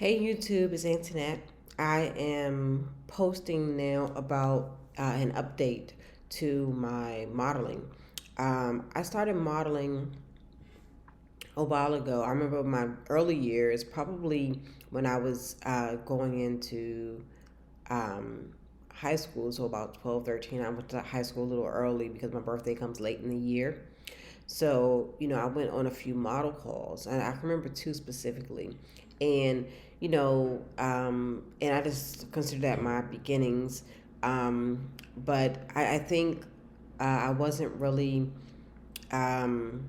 Hey YouTube, it's Antoinette. I am posting now about an update to my modeling. I started modeling a while ago. I remember my early years, probably when I was going into um, high school, so about 12, 13. I went to high school a little early because my birthday comes late in the year. So, I went on a few model calls, and I can remember two specifically. And, and I just consider that my beginnings. But I think I wasn't really, um,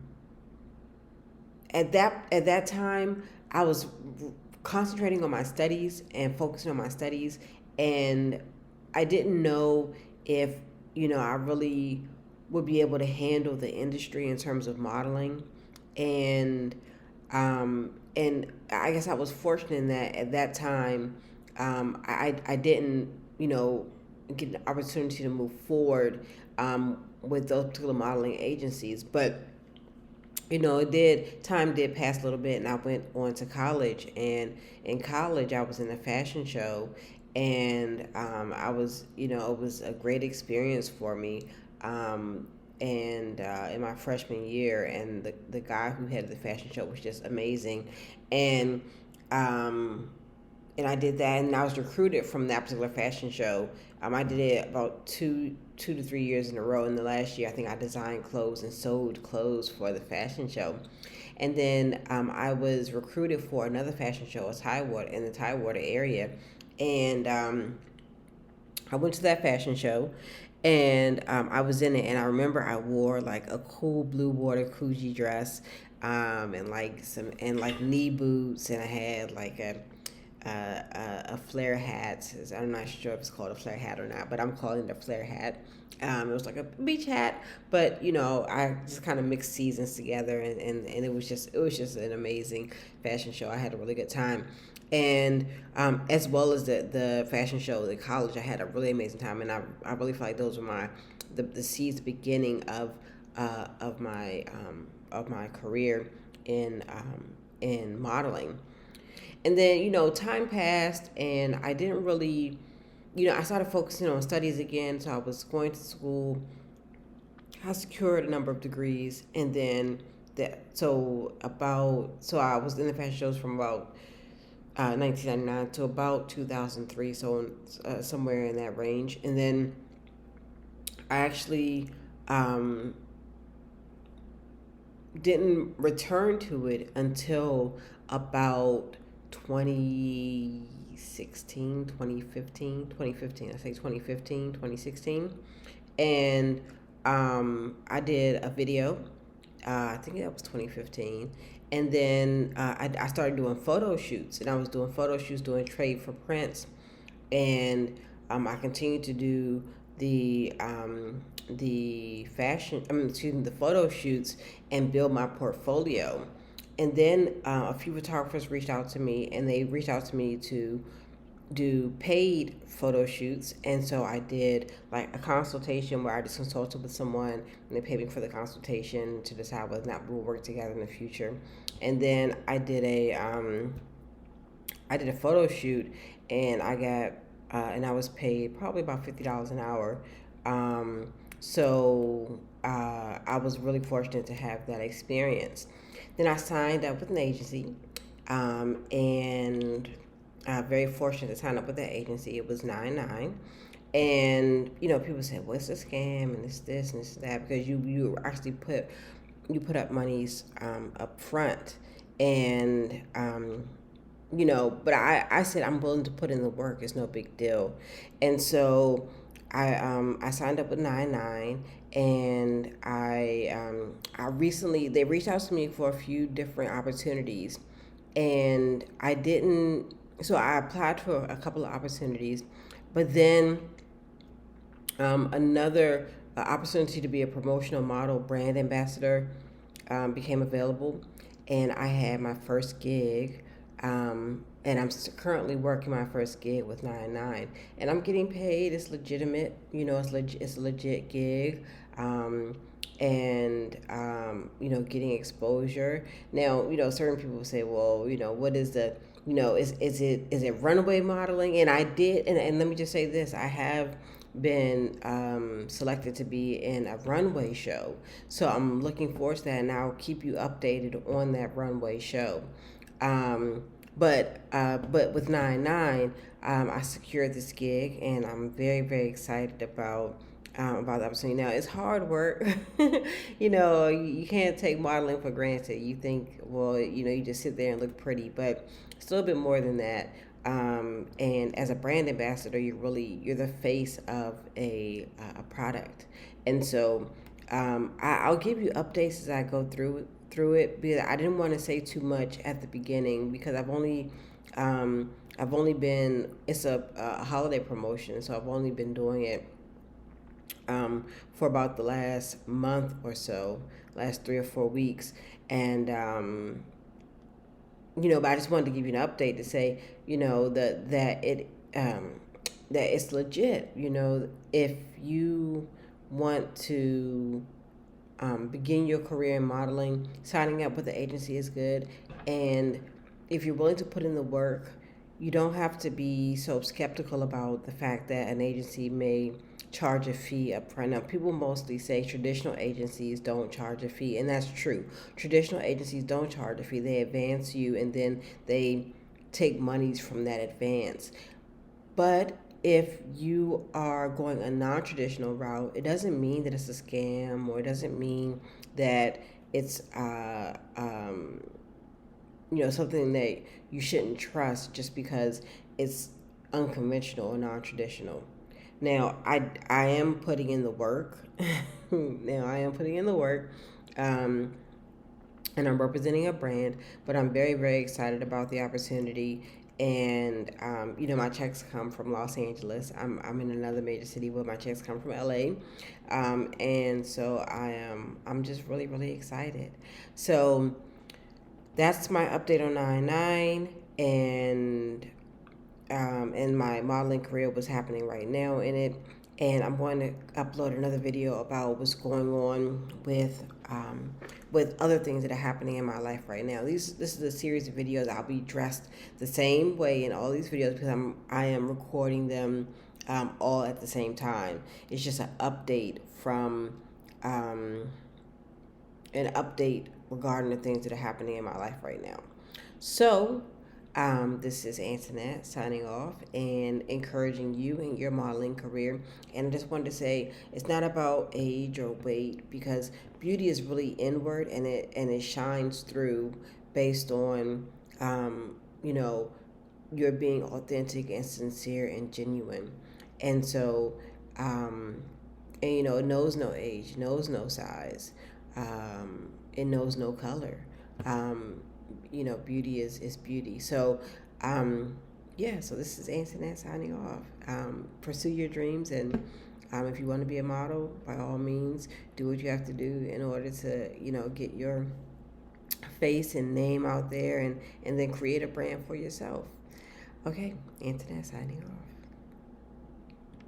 at that time, I was concentrating on my studies and focusing on my studies, and I didn't know if I really would be able to handle the industry in terms of modeling, and and I guess I was fortunate in that at that time, I didn't get an opportunity to move forward with those particular modeling agencies, but it did time did pass a little bit, and I went on to college. And in college I was in a fashion show, and I was it was a great experience for me. And in my freshman year, and the guy who had the fashion show was just amazing. And um, and I did that, and I was recruited from that particular fashion show. I did it about two to 3 years in a row. In the last year, I think I designed clothes and sold clothes for the fashion show. And then I was recruited for another fashion show, a Tidewater, in the Tidewater area, and I went to that fashion show, and I was in it, and I remember I wore like a cool blue water Coogee dress, and like knee boots, and I had like a flare hat. I'm not sure if it's called a flare hat or not, but I'm calling it a flare hat. It was like a beach hat, but I just kind of mixed seasons together, and it was just an amazing fashion show. I had a really good time, and as well as the fashion show at college, I had a really amazing time, and I really feel like those were the seeds, the beginning of my career in modeling. And then time passed, and I didn't really, I started focusing on studies again. So I was going to school. I secured a number of degrees, and then so I was in the fashion shows from about 1999 to about 2003, so somewhere in that range. And then I actually um, didn't return to it until about 2016, 2015, 2015. I say 2015, 2016. And I did a video. I think that was 2015. And then I started doing photo shoots, and I was doing photo shoots, doing trade for prints. And I continued to do the fashion, excuse me, the photo shoots, and build my portfolio. And then a few photographers reached out to me, and they reached out to me to do paid photo shoots. And so I did like a consultation where I just consulted with someone, and they paid me for the consultation to decide whether or not we'll work together in the future. And then I did a photo shoot, and I was paid probably about $50 an hour. I was really fortunate to have that experience. Then I signed up with an agency, and very fortunate to sign up with that agency. It was Nine9. And people say, "Well, it's a scam, and it's this and it's that," because you actually put up monies up front. And but I said I'm willing to put in the work. It's no big deal. And so I signed up with Nine9, and I recently, they reached out to me for a few different opportunities, and I didn't. So I applied for a couple of opportunities, but then another opportunity to be a promotional model brand ambassador became available, and I had my first gig. And I'm currently working my first gig with Nine9, and I'm getting paid. It's legitimate, it's a legit gig. and getting exposure. Now, certain people say, well, what is the, is it runway modeling? And I did, and let me just say this: I have been selected to be in a runway show, so I'm looking forward to that, and I'll keep you updated on that runway show. Um, but with Nine9, I secured this gig, and I'm very, very excited about the opportunity. Now, it's hard work. You can't take modeling for granted. You think, well, you just sit there and look pretty, but it's a little bit more than that. And as a brand ambassador, you're the face of a product, and so I'll give you updates as I go through it, because I didn't want to say too much at the beginning, because I've only been, it's a holiday promotion, so I've only been doing it for about the last month or so, last 3 or 4 weeks. And, but I just wanted to give you an update to say, that it's legit. If you want to begin your career in modeling, signing up with the agency is good. And if you're willing to put in the work, you don't have to be so skeptical about the fact that an agency may charge a fee up front. Now, people mostly say traditional agencies don't charge a fee, and that's true. Traditional agencies don't charge a fee. They advance you, and then they take monies from that advance. But if you are going a non-traditional route, it doesn't mean that it's a scam, or it doesn't mean that it's something that you shouldn't trust just because it's unconventional or non-traditional. Now, I am putting in the work. Now, I am putting in the work. And I'm representing a brand, but I'm very, very excited about the opportunity. And my checks come from Los Angeles. I'm in another major city, but my checks come from LA, and so I'm just really, really excited. So that's my update on Nine9, and my modeling career was happening right now in it. And I'm going to upload another video about what's going on with other things that are happening in my life right now. This is a series of videos. I'll be dressed the same way in all these videos because I am recording them all at the same time. It's just an update from regarding the things that are happening in my life right now. So this is Antoinette signing off and encouraging you in your modeling career. And I just wanted to say it's not about age or weight, because beauty is really inward, and it shines through based on you're being authentic and sincere and genuine. And so it knows no age, knows no size, it knows no color. Beauty is beauty. So, so this is Antoinette signing off. Pursue your dreams, and if you want to be a model, by all means, do what you have to do in order to, get your face and name out there, and then create a brand for yourself. Okay, Antoinette signing off.